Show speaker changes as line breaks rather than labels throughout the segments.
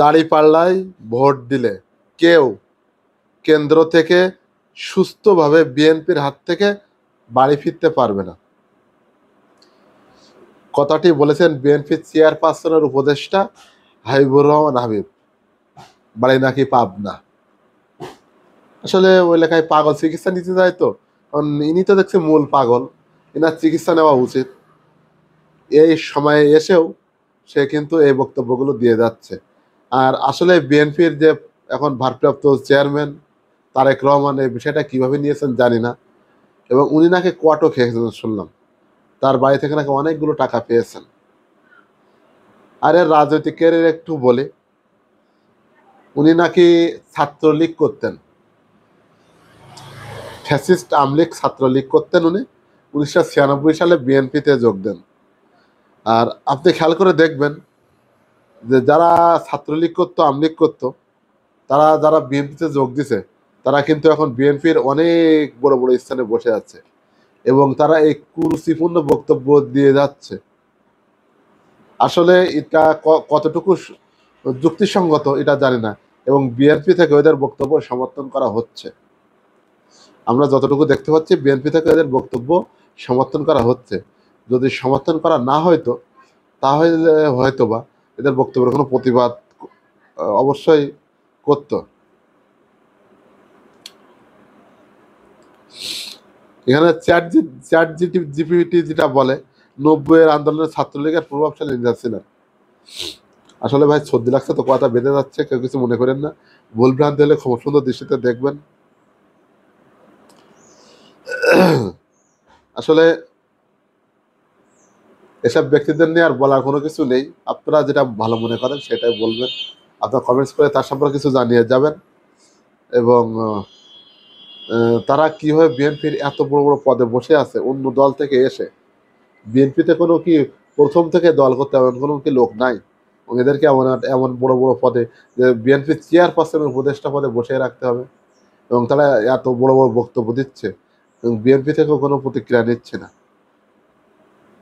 দাঁড়িপাল্লায় vote দিলে কেউ কেন্দ্র থেকে সুস্থভাবে বিএনপির হাত থেকে বাড়ি ফিরতে পারবে না। কথাটি বলেছেন বিএনপির চেয়ারপারসনের উপদেষ্টা হাবিবুর রহমান হাবিব, বাড়ি নাকি পাবনা। আসলে ওই লেখায় পাগল চিকিৎসা নিতে যায় তো, কারণ ইনি তো দেখছি মূল পাগল, এনার চিকিৎসা নেওয়া উচিত। এই সময়ে এসেও সে কিন্তু এই বক্তব্যগুলো দিয়ে যাচ্ছে। আর আসলে বিএনপির যে এখন ভারপ্রাপ্ত চেয়ারম্যান তারেক রহমান এই বিষয়টা কিভাবে নিয়েছেন জানি না, এবং উনি নাকি কোয়াটও খেয়েছেন শুনলাম, তার বাড়ি থেকে নাকি অনেকগুলো টাকা পেয়েছেন। আর এর রাজনৈতিক ক্যারিয়ার একটু বলে, উনি নাকি ছাত্রলীগ করতেন, ফ্যাসিস্ট আমলিগ ছাত্রলীগ করতেন উনি। 1996 সালে বিএনপিতে যোগ দেন। আর আপনি খেয়াল করে দেখবেন যে যারা ছাত্রলীগ করতো, আমলিগ করতো, তারা যারা বিএনপিতে যোগ দিছে, তারা কিন্তু এখন বিএনপির অনেক বড় বড় স্থানে বসে আছে, এবং তারা এই কুরুচিপূর্ণ বক্তব্য দিয়ে যাচ্ছে। আসলে এটা কতটুকু যুক্তিসঙ্গত এটা জানি না, এবং বিএনপি থেকে ওদের বক্তব্য সমর্থন করা হচ্ছে। আমরা যতটুকু দেখতে পাচ্ছি বিএনপি থেকে এদের বক্তব্য সমর্থন করা হচ্ছে। যদি সমর্থন করা না হয়তো, তাহলে হয়তোবা এদের বক্তব্যের কোনো প্রতিবাদ অবশ্যই করতো। এখানে জিপিটি যেটা বলে 90-এর আন্দোলনের ছাত্রলীগের প্রভাবশালী নেতা ছিলেন। আসলে ভাই সর্দি লাগছে তো, কথা বেঁধে যাচ্ছে, কেউ কিছু মনে করেন না। ভুল ভ্রান্তি হলে খুব সুন্দর দৃষ্টিতে দেখবেন। আসলে এসব ব্যক্তিদের নিয়ে আর বলার কোনো কিছু নেই। আপনারা যেটা ভালো মনে করেন সেটাই বলবেন, আপনার কমেন্টস করে তার সম্পর্কে কিছু জানিয়ে যাবেন। এবং তারা কীভাবে বিএনপির এত বড় বড় পদে বসে আছে অন্য দল থেকে এসে, বিএনপিতে কোনো কি প্রথম থেকে দল করতে এমন কোনো কি লোক নাই, এবং এদেরকে এমন এমন বড় বড় পদে, যে বিএনপির চেয়ারপারসনের উপদেষ্টা পদে বসিয়ে রাখতে হবে, এবং তারা এত বড় বড় বক্তব্য দিচ্ছে এবং বিএনপি থেকেও কোনো প্রতিক্রিয়া নিচ্ছে না,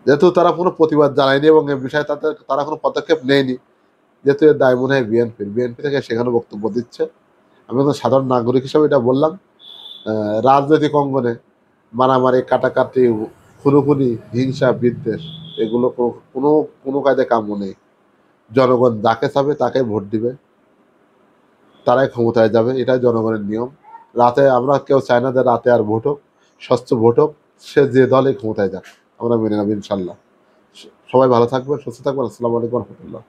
যেহেতু তারা কোনো প্রতিবাদ জানায়নি এবং এ বিষয়ে তারা কোনো পদক্ষেপ নেয়নি, যেহেতু এর দায় মনে হয় বিএনপি থেকে সেখানে বক্তব্য দিচ্ছে। আমি তো সাধারণ নাগরিক হিসাবে এটা বললাম। রাজনৈতিক অঙ্গনে মারামারি, কাটাকাটি, খুনোখুনি, হিংসা, বিদ্বেষ, এগুলো কোনো কোনো কাজে কাম্য নেই। জনগণ যাকে চাবে তাকে ভোট দিবে, তারাই ক্ষমতায় যাবে, এটাই জনগণের নিয়ম। রাতে আমরা কেউ চাই না যে রাতে আর ভোট হোক, স্বচ্ছ ভোট হোক, সে যে দলই ক্ষমতায় যাক, আমরা মেনে নেব ইনশাল্লাহ। সবাই ভালো থাকবেন, সুস্থ থাকবেন। আসসালামু আলাইকুম রহমতুল্লাহ।